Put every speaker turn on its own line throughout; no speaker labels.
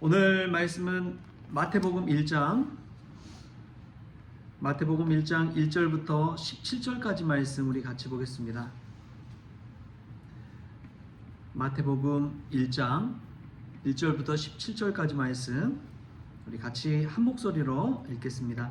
오늘 말씀은 마태복음 1장 1절부터 17절까지 말씀 우리 같이 보겠습니다. 마태복음 1장 1절부터 17절까지 말씀 우리 같이 한 목소리로 읽겠습니다.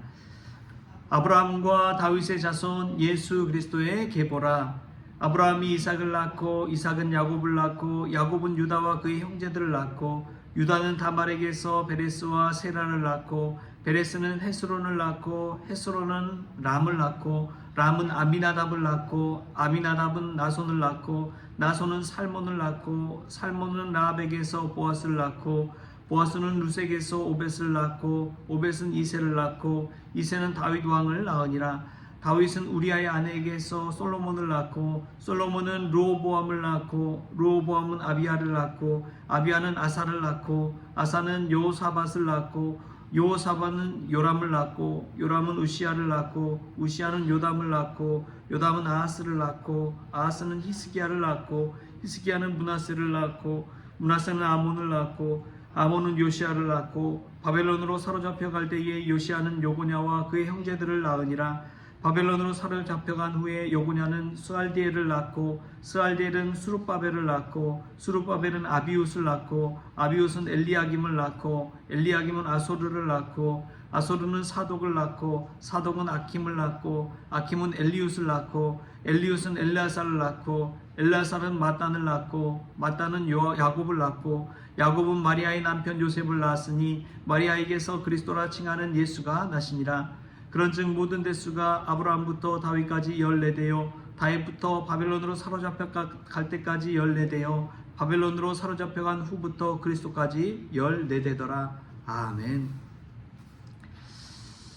아브라함과 다윗의 자손 예수 그리스도의 계보라. 아브라함이 이삭을 낳고 이삭은 야곱을 낳고 야곱은 유다와 그의 형제들을 낳고 유다는 다말에게서 베레스와 세라를 낳고 베레스는 헤스론을 낳고 헤스론은 람을 낳고 람은 아미나답을 낳고 아미나답은 나손을 낳고 나손은 살몬을 낳고 살몬은 라합에게서 보아스를 낳고 보아스는 루색에서 오벳을 낳고 오벳은 이새를 낳고 이새는 다윗 왕을 낳으니라. 다윗은 우리아의 아내에게서 솔로몬을 낳고 솔로몬은 르호보암을 낳고 르호보암은 아비야를 낳고 아비야는 아사를 낳고 아사는 여호사밧을 낳고 여호사밧은 요람을 낳고 요람은 우시야를 낳고 우시야는 요담을 낳고 요담은 아하스를 낳고 아하스는 히스기야를 낳고 히스기야는 므낫세를 낳고 므낫세는 아몬을 낳고 아몬은 요시야를 낳고 바벨론으로 사로잡혀 갈 때에 요시야는 요고냐와 그의 형제들을 낳으니라. 바벨론으로 사로잡혀간 후에 요고냐는 스알디엘을 낳고 스알디엘은 수룹바벨을 낳고 수룹바벨은 아비웃을 낳고 아비웃은 엘리야김을 낳고 엘리야김은 아소르를 낳고 아소르는 사독을 낳고 사독은 아킴을 낳고 아킴은 엘리웃을 낳고 엘리웃은 엘레아살을 낳고 엘레아살은 마단을 낳고 마단은 야곱을 낳고 야곱은 마리아의 남편 요셉을 낳았으니 마리아에게서 그리스도라 칭하는 예수가 나시니라. 그런즉 모든 대수가 아브라함부터 다윗까지 14대요 다윗부터 바벨론으로 사로잡혀 갈 때까지 14대요 바벨론으로 사로잡혀간 후부터 그리스도까지 14대더라. 아멘.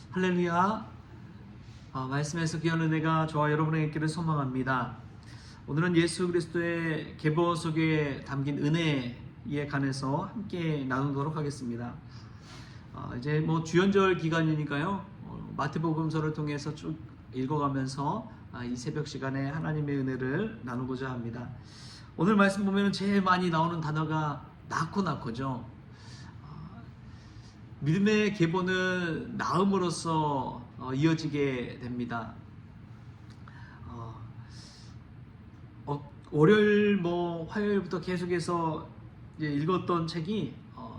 할렐루야. 말씀에서 귀한 은혜가 저와 여러분에게 있기를 소망합니다. 오늘은 예수 그리스도의 계보 속에 담긴 은혜에 관해서 함께 나누도록 하겠습니다. 이제 주연절 기간이니까요. 마태복음서를 통해서 쭉 읽어가면서 이 새벽 시간에 하나님의 은혜를 나누고자 합니다. 오늘 말씀 보면 제일 많이 나오는 단어가 낳고죠. 믿음의 계보는 낳음으로써 이어지게 됩니다. 월요일 화요일부터 계속해서 읽었던 책이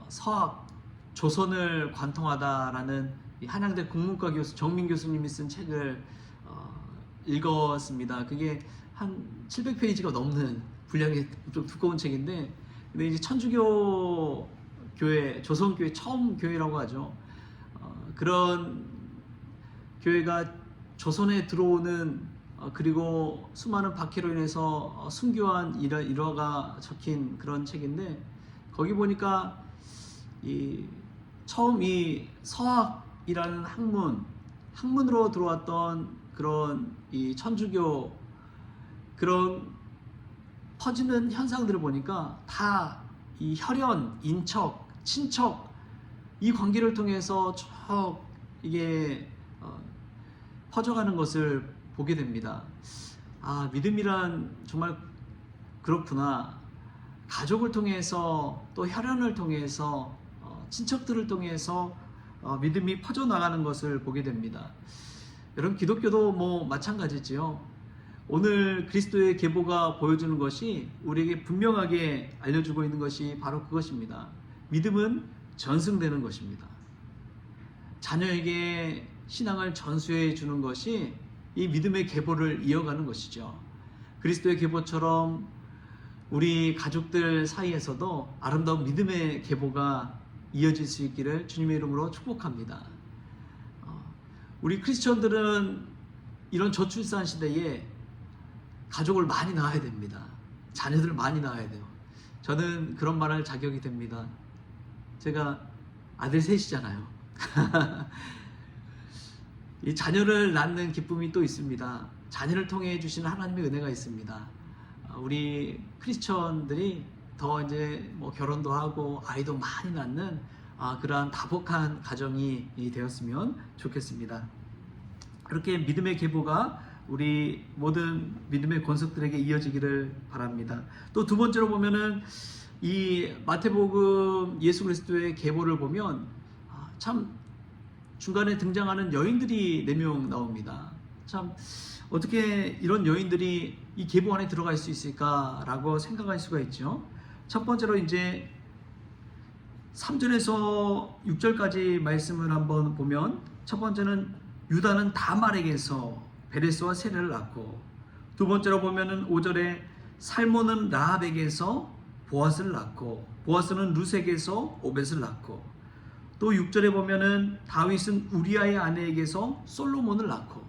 서학 조선을 관통하다라는 한양대 국문과 교수 정민 교수님이 쓴 책을 읽었습니다. 그게 한 700페이지가 넘는 분량이 좀 두꺼운 책인데, 근데 이제 천주교 교회, 조선교회 처음 교회라고 하죠. 그런 교회가 조선에 들어오는 그리고 수많은 박해로 인해서 순교한 일화가 적힌 그런 책인데, 거기 보니까 처음 이 서학이라는 학문으로 들어왔던 그런 이 천주교 그런 퍼지는 현상들을 보니까 다 이 혈연, 인척, 친척 이 관계를 통해서 쭉 이게 퍼져가는 것을 보게 됩니다. 믿음이란 정말 그렇구나. 가족을 통해서 또 혈연을 통해서 친척들을 통해서 믿음이 퍼져나가는 것을 보게 됩니다. 여러분, 기독교도 마찬가지지요. 오늘 그리스도의 계보가 보여주는 것이 우리에게 분명하게 알려주고 있는 것이 바로 그것입니다. 믿음은 전승되는 것입니다. 자녀에게 신앙을 전수해 주는 것이 이 믿음의 계보를 이어가는 것이죠. 그리스도의 계보처럼 우리 가족들 사이에서도 아름다운 믿음의 계보가 이어질 수 있기를 주님의 이름으로 축복합니다. 우리 크리스천들은 이런 저출산 시대에 가족을 많이 낳아야 됩니다. 자녀들을 많이 낳아야 돼요. 저는 그런 말할 자격이 됩니다. 제가 아들 셋이잖아요. 이 자녀를 낳는 기쁨이 또 있습니다. 자녀를 통해 주시는 하나님의 은혜가 있습니다. 우리 크리스천들이 더 이제 결혼도 하고 아이도 많이 낳는 그러한 다복한 가정이 되었으면 좋겠습니다. 그렇게 믿음의 계보가 우리 모든 믿음의 권속들에게 이어지기를 바랍니다. 또 두 번째로 보면은 이 마태복음 예수 그리스도의 계보를 보면 참 중간에 등장하는 여인들이 4명 나옵니다. 참 어떻게 이런 여인들이 이 계보 안에 들어갈 수 있을까라고 생각할 수가 있죠. 첫 번째로 이제 3절에서 6절까지 말씀을 한번 보면, 첫 번째는 유다는 다말에게서 베레스와 세례를 낳고, 두 번째로 보면은 5절에 살몬은 라합에게서 보아스를 낳고, 보아스는 룻에게서 오벳을 낳고, 또 6절에 보면은 다윗은 우리아의 아내에게서 솔로몬을 낳고.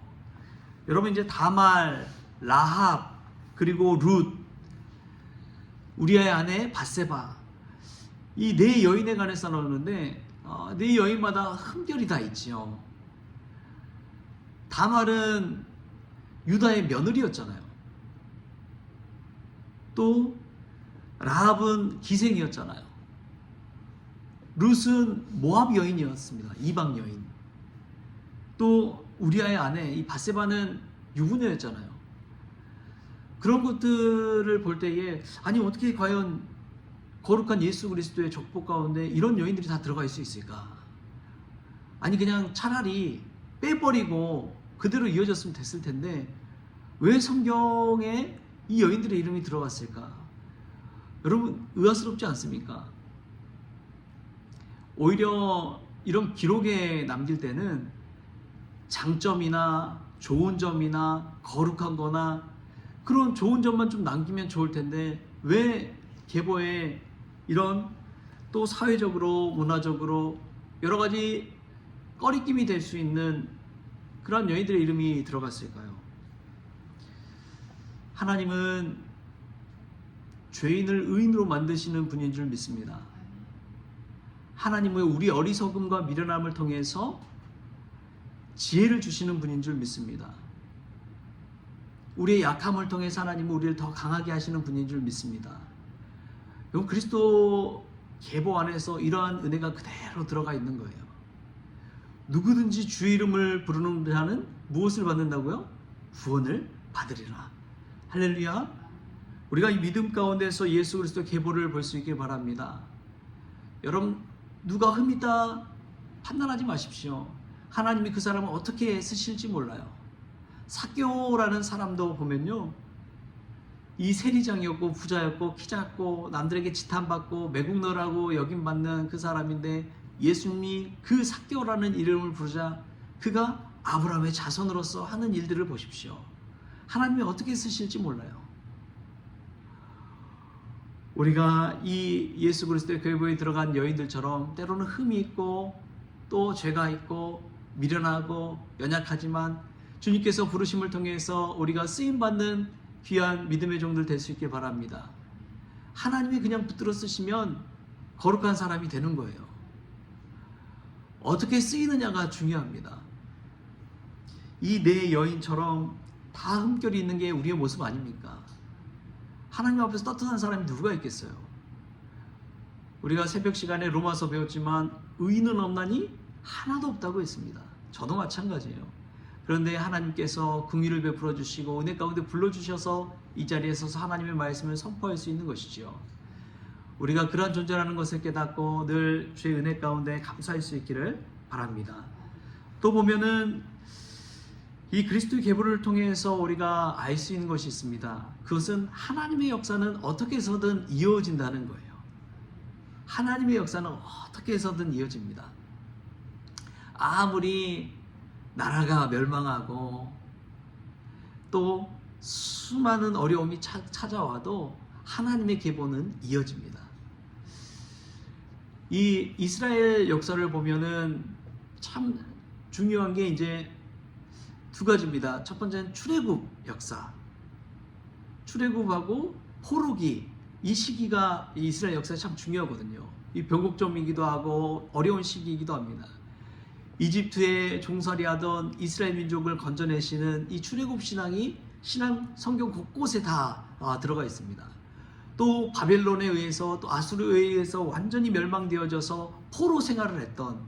여러분, 이제 다말, 라합, 그리고 룻, 우리아의 아내 바세바, 이 4여인에 관해서 나오는데 4여인마다 흠결이 다 있지요. 다말은 유다의 며느리였잖아요. 또 라합은 기생이었잖아요. 룻은 모압 여인이었습니다. 이방 여인. 또 우리아의 아내 이 바세바는 유부녀였잖아요. 그런 것들을 볼 때에 아니 어떻게 과연 거룩한 예수 그리스도의 족보 가운데 이런 여인들이 다 들어갈 수 있을까? 아니 그냥 차라리 빼버리고 그대로 이어졌으면 됐을 텐데 왜 성경에 이 여인들의 이름이 들어갔을까? 여러분 의아스럽지 않습니까? 오히려 이런 기록에 남길 때는 장점이나 좋은 점이나 거룩한 거나 그런 좋은 점만 좀 남기면 좋을 텐데 왜 계보에 이런 또 사회적으로 문화적으로 여러 가지 꺼리낌이 될 수 있는 그런 여인들의 이름이 들어갔을까요? 하나님은 죄인을 의인으로 만드시는 분인 줄 믿습니다. 하나님은 우리 어리석음과 미련함을 통해서 지혜를 주시는 분인 줄 믿습니다. 우리의 약함을 통해서 하나님은 우리를 더 강하게 하시는 분인 줄 믿습니다. 여러분, 그리스도 계보 안에서 이러한 은혜가 그대로 들어가 있는 거예요. 누구든지 주의 이름을 부르는 자는 무엇을 받는다고요? 구원을 받으리라. 할렐루야. 우리가 이 믿음 가운데서 예수 그리스도 계보를 볼 수 있길 바랍니다. 여러분, 누가 흠 있다 판단하지 마십시오. 하나님이 그 사람을 어떻게 쓰실지 몰라요. 삭개오라는 사람도 보면요, 이 세리장이었고 부자였고 키 작고 남들에게 지탄받고 매국노라고 여김받는 그 사람인데 예수님이 그 삭개오라는 이름을 부르자 그가 아브라함의 자손으로서 하는 일들을 보십시오. 하나님이 어떻게 쓰실지 몰라요. 우리가 이 예수 그리스도의 계보에 들어간 여인들처럼 때로는 흠이 있고 또 죄가 있고 미련하고 연약하지만 주님께서 부르심을 통해서 우리가 쓰임받는 귀한 믿음의 종들 될 수 있길 바랍니다. 하나님이 그냥 붙들어 쓰시면 거룩한 사람이 되는 거예요. 어떻게 쓰이느냐가 중요합니다. 이 4여인처럼 다 흠결이 있는 게 우리의 모습 아닙니까? 하나님 앞에서 떳떳한 사람이 누가 있겠어요? 우리가 새벽 시간에 로마서 배웠지만 의인은 없나니 하나도 없다고 했습니다. 저도 마찬가지예요. 그런데 하나님께서 긍휼을 베풀어 주시고 은혜 가운데 불러주셔서 이 자리에 서서 하나님의 말씀을 선포할 수 있는 것이죠. 우리가 그러한 존재라는 것을 깨닫고 늘 주의 은혜 가운데 감사할 수 있기를 바랍니다. 또 보면은 이 그리스도의 계보를 통해서 우리가 알 수 있는 것이 있습니다. 그것은 하나님의 역사는 어떻게 해서든 이어진다는 거예요. 하나님의 역사는 어떻게 해서든 이어집니다. 아무리 나라가 멸망하고 또 수많은 어려움이 찾아와도 하나님의 계보는 이어집니다. 이 이스라엘 역사를 보면은 참 중요한 게 이제 2가지입니다. 첫 번째는 출애굽 역사. 출애굽하고 포로기, 이 시기가 이스라엘 역사에 참 중요하거든요. 이 변곡점이기도 하고 어려운 시기이기도 합니다. 이집트에 종살이하던 이스라엘 민족을 건져내시는 이 출애굽 신앙이 신앙 성경 곳곳에 다 들어가 있습니다. 또 바벨론에 의해서 또 아수르에 의해서 완전히 멸망되어져서 포로 생활을 했던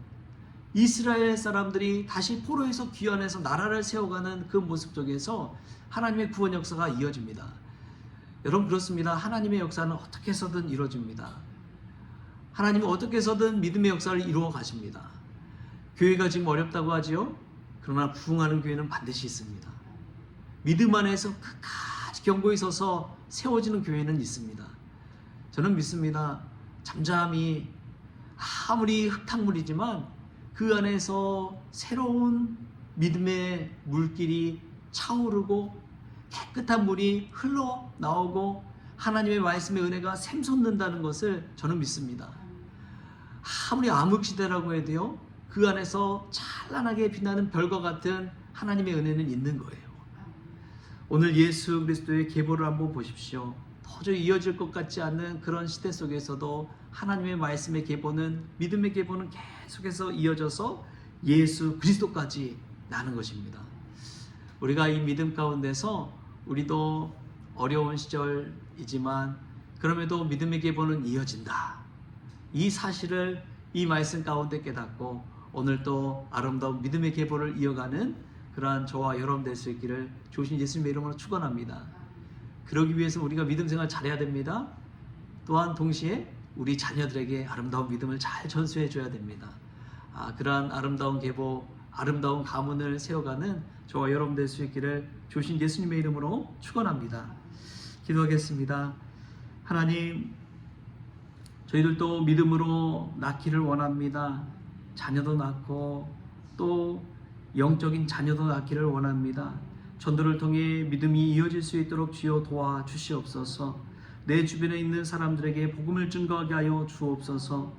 이스라엘 사람들이 다시 포로에서 귀환해서 나라를 세워가는 그 모습 속에서 하나님의 구원 역사가 이어집니다. 여러분 그렇습니다. 하나님의 역사는 어떻게 해서든 이루어집니다. 하나님은 어떻게 해서든 믿음의 역사를 이루어 가십니다. 교회가 지금 어렵다고 하지요. 그러나 부흥하는 교회는 반드시 있습니다. 믿음 안에서 끝까지 견고히 서서 세워지는 교회는 있습니다. 저는 믿습니다. 잠잠히 아무리 흙탕물이지만 그 안에서 새로운 믿음의 물길이 차오르고 깨끗한 물이 흘러나오고 하나님의 말씀의 은혜가 샘솟는다는 것을 저는 믿습니다. 아무리 암흑시대라고 해도요, 그 안에서 찬란하게 빛나는 별과 같은 하나님의 은혜는 있는 거예요. 오늘 예수 그리스도의 계보를 한번 보십시오. 도저히 이어질 것 같지 않은 그런 시대 속에서도 하나님의 말씀의 계보는, 믿음의 계보는 계속해서 이어져서 예수 그리스도까지 나는 것입니다. 우리가 이 믿음 가운데서 우리도 어려운 시절이지만 그럼에도 믿음의 계보는 이어진다. 이 사실을 이 말씀 가운데 깨닫고 오늘 또 아름다운 믿음의 계보를 이어가는 그러한 저와 여러분 될 수 있기를 주신 예수님의 이름으로 축원합니다. 그러기 위해서 우리가 믿음 생활 잘해야 됩니다. 또한 동시에 우리 자녀들에게 아름다운 믿음을 잘 전수해 줘야 됩니다. 그러한 아름다운 계보, 아름다운 가문을 세워가는 저와 여러분 될 수 있기를 주신 예수님의 이름으로 축원합니다. 기도하겠습니다. 하나님, 저희들도 믿음으로 낳기를 원합니다. 자녀도 낳고 또 영적인 자녀도 낳기를 원합니다. 전도를 통해 믿음이 이어질 수 있도록 주여 도와주시옵소서. 내 주변에 있는 사람들에게 복음을 증거하게 하여 주옵소서.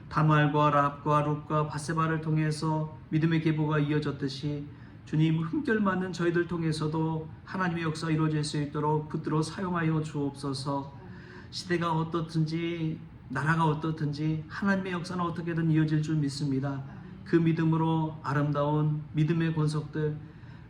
다말과 랍과 룻과 바세바를 통해서 믿음의 계보가 이어졌듯이 주님, 흠결 맞는 저희들 통해서도 하나님의 역사 이루어질 수 있도록 붙들어 사용하여 주옵소서. 시대가 어떻든지 나라가 어떻든지 하나님의 역사는 어떻게든 이어질 줄 믿습니다. 그 믿음으로 아름다운 믿음의 권속들,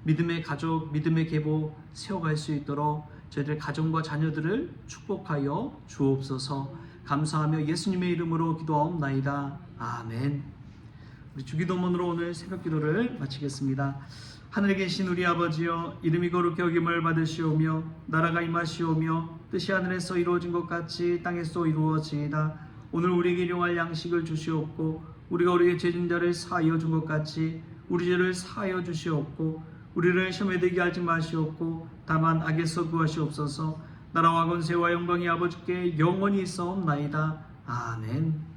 믿음의 가족, 믿음의 계보 세워갈 수 있도록 저희들 가정과 자녀들을 축복하여 주옵소서. 감사하며 예수님의 이름으로 기도하옵나이다. 아멘. 우리 주기도문으로 오늘 새벽 기도를 마치겠습니다. 하늘에 계신 우리 아버지여, 이름이 거룩히 여김을 받으시오며 나라가 임하시오며 뜻이 하늘에서 이루어진 것 같이 땅에서 이루어지이다. 오늘 우리에게 일용할 양식을 주시옵고 우리가 우리의 죄진자를 사하여 준 것 같이 우리 죄를 사하여 주시옵고 우리를 시험에 들게 하지 마시옵고 다만 악에서 구하시옵소서. 나라와 권세와 영광이 아버지께 영원히 있사옵나이다. 아멘.